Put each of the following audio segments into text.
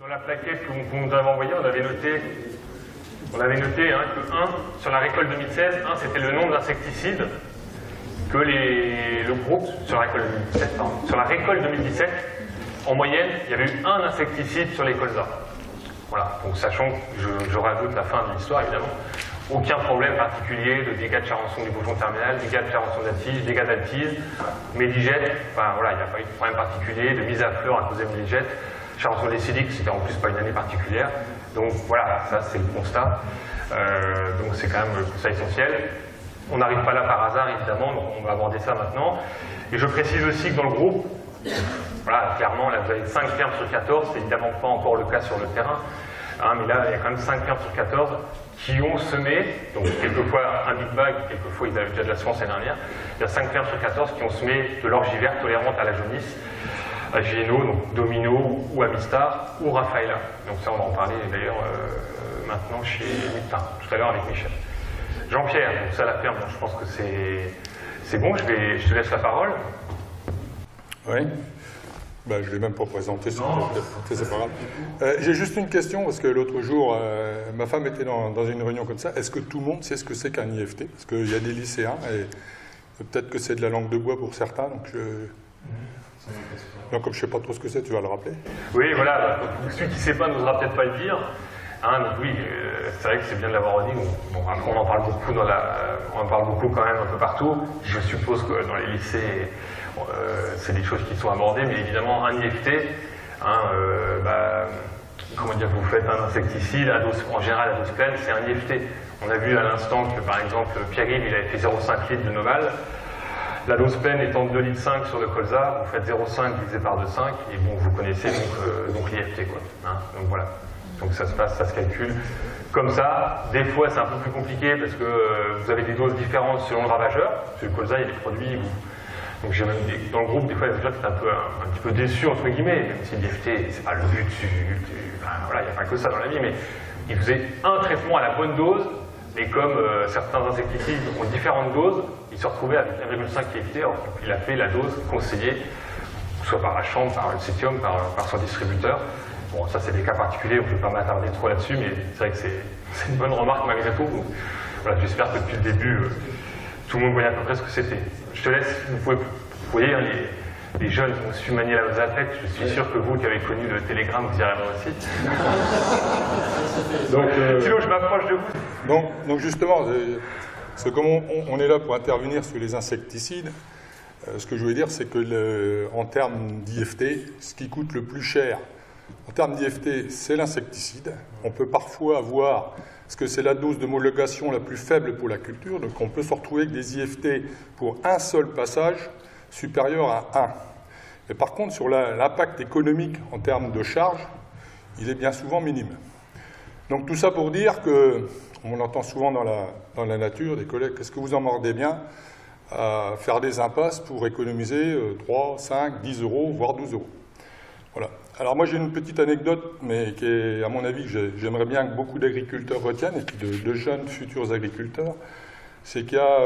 Dans la plaquette qu'on nous avait envoyée, on avait noté que 1, sur la récolte 2016, 1 c'était le nombre d'insecticides que le groupe, sur la récolte 2017, sur la récolte 2017, en moyenne, il y avait eu 1 insecticide sur les colzas. Voilà, donc sachant que je rajoute la fin de l'histoire évidemment, aucun problème particulier de dégâts de charançon du bouchon terminal, dégâts de charançon de la tige, dégâts d'altise, médigète, enfin voilà, il n'y a pas eu de problème particulier, de mise à fleur à cause des médigètes, charançon décidique, c'était en plus pas une année particulière, donc voilà, ça c'est le constat, donc c'est quand même le constat essentiel. On n'arrive pas là par hasard évidemment, donc on va aborder ça maintenant, et je précise aussi que dans le groupe, voilà, clairement, là vous avez 5 fermes sur 14, c'est évidemment pas encore le cas sur le terrain, hein, mais là il y a quand même 5 fermes sur 14 qui ont semé, donc quelquefois un big bag, quelquefois ils avaient déjà de la semence l'année dernière, il y a 5 fermes sur 14 qui ont semé de l'orge hiver tolérante à la jaunisse, à GNO, donc Domino ou Amistar ou Rafaela. Donc ça on va en parler d'ailleurs maintenant tout à l'heure avec Michel. Jean-Pierre, donc ça la ferme, donc je pense que c'est bon, je te laisse la parole. Oui. Ben, je ne l'ai même pas présenté, c'est pas grave. J'ai juste une question, parce que l'autre jour, ma femme était dans une réunion comme ça. Est-ce que tout le monde sait ce que c'est qu'un IFT? Parce qu'il y a des lycéens, et peut-être que c'est de la langue de bois pour certains. Donc, comme je ne sais pas trop ce que c'est, tu vas le rappeler. Oui, voilà. Celui qui ne sait pas n'osera peut-être pas le dire. Hein, donc oui, c'est vrai que c'est bien de l'avoir dit. Bon, après, on en parle beaucoup on en parle beaucoup quand même un peu partout. Je suppose que dans les lycées, c'est des choses qui sont abordées, mais évidemment un IFT, hein, comment dire, vous faites un insecticide, en général à dose pleine, c'est un IFT. On a vu à l'instant que par exemple Pierre-Yves, il avait fait 0,5 litres de Noval. La dose pleine étant de 2,5 litres sur le colza, vous faites 0,5 divisé par 2,5, et bon, vous connaissez donc l'IFT, quoi. Hein, donc voilà. Donc ça se calcule comme ça. Des fois, c'est un peu plus compliqué parce que vous avez des doses différentes selon le ravageur. Sur le colza, il y a des produits donc j'ai même dans le groupe, des fois, il y a des gens qui étaient un petit peu déçus, entre guillemets, même si l'IFT, c'est pas le but, voilà, il n'y a pas que ça dans la vie, mais il faisait un traitement à la bonne dose, et comme certains insecticides ont différentes doses, il se retrouvait avec 1,5 IFT, alors il a fait la dose conseillée, soit par la chambre, par le CETIOM, par son distributeur. Bon, ça c'est des cas particuliers, on ne peut pas m'attarder trop là-dessus, mais c'est vrai que c'est une bonne remarque malgré tout. Donc, voilà, j'espère que depuis le début, tout le monde voyait à peu près ce que c'était. Je te laisse, vous voyez, hein, les jeunes qui ont su manier la zapette, je suis sûr que vous qui avez connu le télégramme, vous y arriverez aussi. Donc, sinon je m'approche de vous. Donc justement, comme on est là pour intervenir sur les insecticides, ce que je voulais dire, c'est que en termes d'IFT, ce qui coûte le plus cher en termes d'IFT, c'est l'insecticide. On peut parfois avoir, parce que c'est la dose d'homologation la plus faible pour la culture, donc on peut se retrouver avec des IFT pour un seul passage supérieur à 1. Mais par contre, sur l'impact économique en termes de charge, il est bien souvent minime. Donc tout ça pour dire que, on entend souvent dans la nature, des collègues, qu'est-ce que vous en mordez bien à faire des impasses pour économiser 3, 5, 10 euros, voire 12 euros. Voilà. Alors moi j'ai une petite anecdote, mais qui est, à mon avis, j'aimerais bien que beaucoup d'agriculteurs retiennent, et puis de jeunes futurs agriculteurs, c'est qu'il y a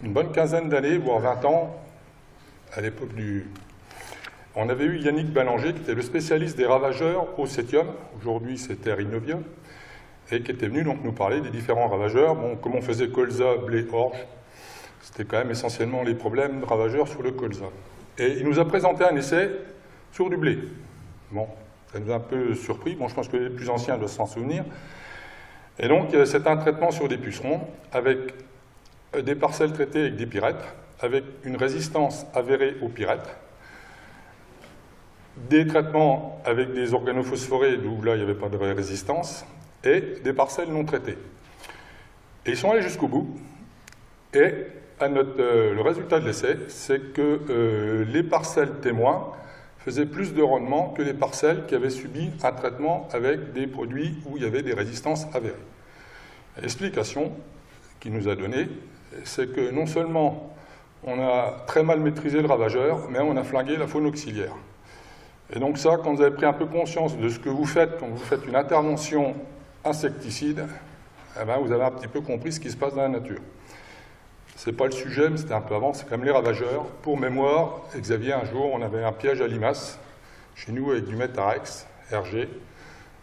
une bonne quinzaine d'années, voire 20 ans, à l'époque on avait eu Yannick Ballanger, qui était le spécialiste des ravageurs au CETIOM, aujourd'hui c'était Rhinovia, et qui était venu donc nous parler des différents ravageurs, bon, comment on faisait colza, blé, orge, c'était quand même essentiellement les problèmes de ravageurs sur le colza. Et il nous a présenté un essai sur du blé. Bon, ça nous a un peu surpris. Bon, je pense que les plus anciens doivent s'en souvenir. Et donc, c'est un traitement sur des pucerons avec des parcelles traitées avec des pyrètres, avec une résistance avérée aux pyrètres, des traitements avec des organophosphorés, où là, il n'y avait pas de résistance, et des parcelles non traitées. Et ils sont allés jusqu'au bout. Et le résultat de l'essai, c'est que les parcelles témoins faisaient plus de rendement que les parcelles qui avaient subi un traitement avec des produits où il y avait des résistances avérées. L'explication qu'il nous a donnée, c'est que non seulement on a très mal maîtrisé le ravageur, mais on a flingué la faune auxiliaire. Et donc ça, quand vous avez pris un peu conscience de ce que vous faites quand vous faites une intervention insecticide, eh ben, vous avez un petit peu compris ce qui se passe dans la nature. Ce n'est pas le sujet, mais c'était un peu avant, c'est comme les ravageurs. Pour mémoire, Xavier, un jour, on avait un piège à limaces, chez nous, avec du Metarex, RG.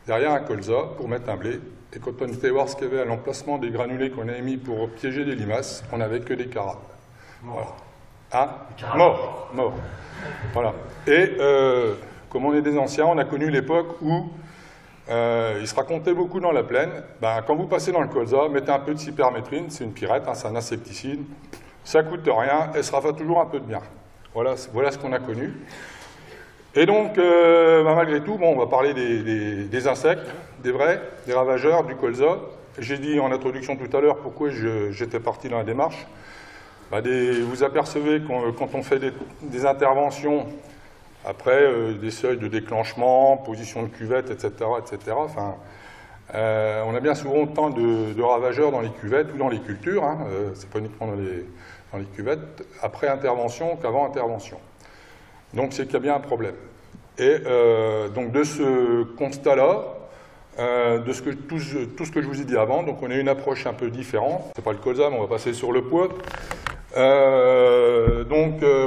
derrière un colza pour mettre un blé. Et quand on était voir ce qu'il y avait à l'emplacement des granulés qu'on avait mis pour piéger des limaces, on n'avait que des carabes. Voilà. Hein? Mort. Voilà. Et comme on est des anciens, on a connu l'époque où il se racontait beaucoup dans la plaine. Ben, quand vous passez dans le colza, mettez un peu de cypermétrine, c'est une pyrète, hein, c'est un insecticide. Ça ne coûte rien et ça fait toujours un peu de bien. Voilà ce qu'on a connu. Et donc, malgré tout, bon, on va parler des insectes, des vrais, des ravageurs, du colza. J'ai dit en introduction tout à l'heure pourquoi j'étais parti dans la démarche. Bah, vous apercevez quand on fait des interventions, après des seuils de déclenchement, position de cuvette, etc., enfin, on a bien souvent autant de ravageurs dans les cuvettes ou dans les cultures, hein, c'est pas uniquement dans les cuvettes, après intervention qu'avant intervention. Donc c'est qu'il y a bien un problème. Et donc de ce constat-là, tout ce que je vous ai dit avant, donc on a une approche un peu différente. C'est pas le colza, mais on va passer sur le poids.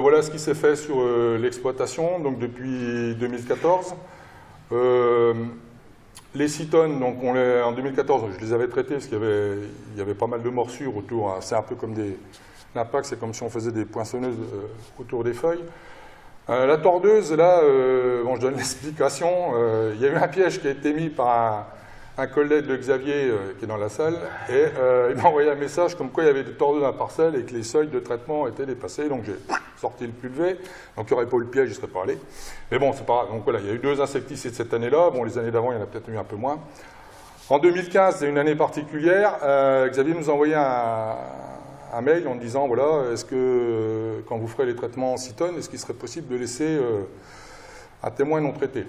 Voilà ce qui s'est fait sur l'exploitation, donc depuis 2014. Les cytones, donc en 2014, je les avais traités parce qu'il y avait pas mal de morsures autour. Hein. C'est un peu comme l'impact, c'est comme si on faisait des poinçonneuses autour des feuilles. La tordeuse, là, bon, je donne l'explication. Il y a eu un piège qui a été mis par un collègue de Xavier qui est dans la salle, et il m'a envoyé un message comme quoi il y avait des tordeuses dans la parcelle et que les seuils de traitement étaient dépassés. Donc j'ai sorti le pulvé. Donc il n'y aurait pas eu le piège, je ne serais pas allé. Mais bon, c'est pas grave. Donc voilà, il y a eu 2 insecticides cette année-là. Bon, les années d'avant, il y en a peut-être eu un peu moins. En 2015, c'est une année particulière. Xavier nous a envoyé un mail en disant, voilà, est-ce que quand vous ferez les traitements en cytone, est-ce qu'il serait possible de laisser un témoin non traité?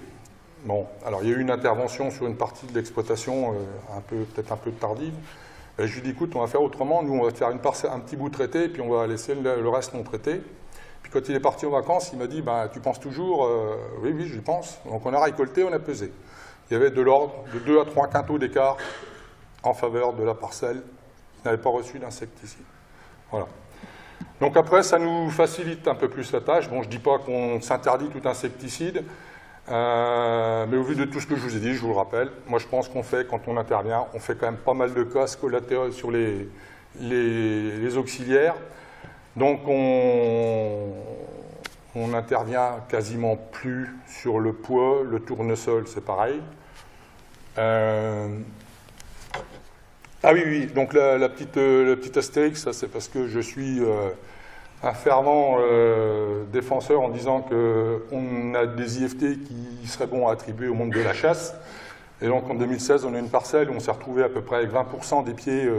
Bon, alors il y a eu une intervention sur une partie de l'exploitation peut-être un peu tardive. Et je lui ai dit, écoute, on va faire autrement. Nous, on va faire un petit bout traité, puis on va laisser le reste non traité. Puis quand il est parti en vacances, il m'a dit, bah, tu penses toujours? Oui, j'y pense. Donc on a récolté, on a pesé. Il y avait de l'ordre de 2 à 3 quintaux d'écart en faveur de la parcelle qui n'avait pas reçu d'insecticide. Voilà. Donc après, ça nous facilite un peu plus la tâche. Bon, je ne dis pas qu'on s'interdit tout insecticide, mais au vu de tout ce que je vous ai dit, je vous le rappelle, moi je pense qu'on fait, quand on intervient, on fait quand même pas mal de casses collatéraux sur les auxiliaires. Donc on n'intervient quasiment plus sur le poids, le tournesol, c'est pareil. Ah oui, donc la petite astérix, ça c'est parce que je suis un fervent défenseur en disant qu'on a des IFT qui seraient bons à attribuer au monde de la chasse. Et donc en 2016, on a une parcelle où on s'est retrouvé à peu près avec 20% des pieds,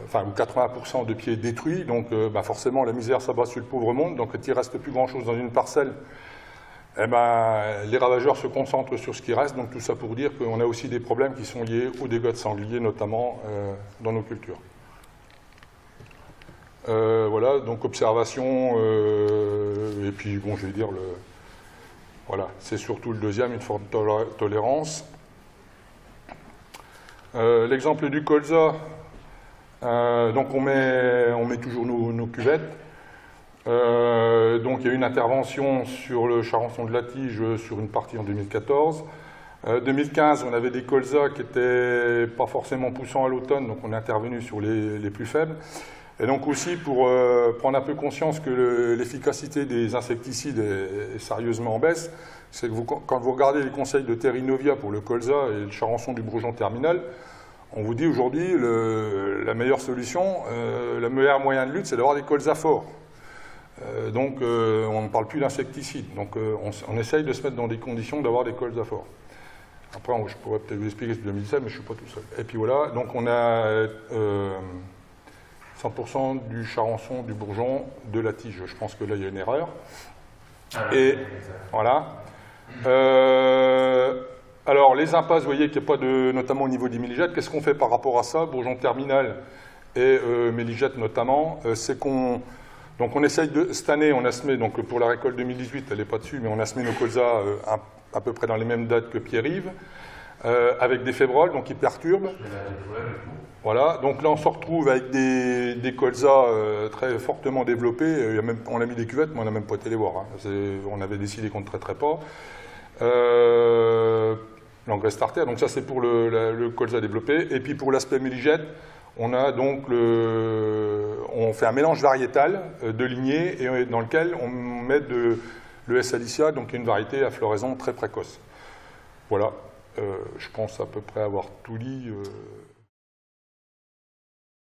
enfin 80% de pieds détruits. Donc forcément, la misère s'abat sur le pauvre monde. Donc quand il ne reste plus grand-chose dans une parcelle, eh les ravageurs se concentrent sur ce qui reste. Donc tout ça pour dire qu'on a aussi des problèmes qui sont liés aux dégâts de sangliers, notamment dans nos cultures. Voilà, donc observation, et puis bon, je vais dire, voilà, c'est surtout le deuxième, une forte tolérance. L'exemple du colza, donc on met toujours nos cuvettes. Donc il y a eu une intervention sur le charançon de la tige sur une partie en 2014. 2015, on avait des colzas qui n'étaient pas forcément poussants à l'automne, donc on est intervenu sur les plus faibles. Et donc aussi pour prendre un peu conscience que l'efficacité des insecticides est sérieusement en baisse, c'est que quand vous regardez les conseils de Terrinovia pour le colza et le charançon du bourgeon terminal, on vous dit aujourd'hui la meilleure solution, le meilleur moyen de lutte, c'est d'avoir des colzas forts. Donc on ne parle plus d'insecticides. Donc on essaye de se mettre dans des conditions d'avoir des colzas forts. Après, je pourrais peut-être vous expliquer ce 2017, mais je ne suis pas tout seul. Et puis voilà, donc on a 100% du charançon, du bourgeon, de la tige. Je pense que là, il y a une erreur. Et voilà. Alors, les impasses, vous voyez qu'il n'y a pas de, notamment au niveau des milligètes. Qu'est-ce qu'on fait par rapport à ça? Bourgeon terminal et milligète notamment, c'est qu'on... Donc on essaye cette année, on a semé, donc pour la récolte 2018, elle n'est pas dessus, mais on a semé nos colzas à peu près dans les mêmes dates que Pierre-Yves, avec des févroles, donc qui perturbent. Voilà, donc là on se retrouve avec des colzas très fortement développés. On a mis des cuvettes, mais on n'a même pas été les voir. Hein. On avait décidé qu'on ne traiterait pas. reste artère. Donc ça, c'est pour le colza développé. Et puis pour l'aspect méligète, on a donc on fait un mélange variétal de lignées et dans lequel on met le S. alicia, donc une variété à floraison très précoce. Voilà, je pense à peu près avoir tout dit.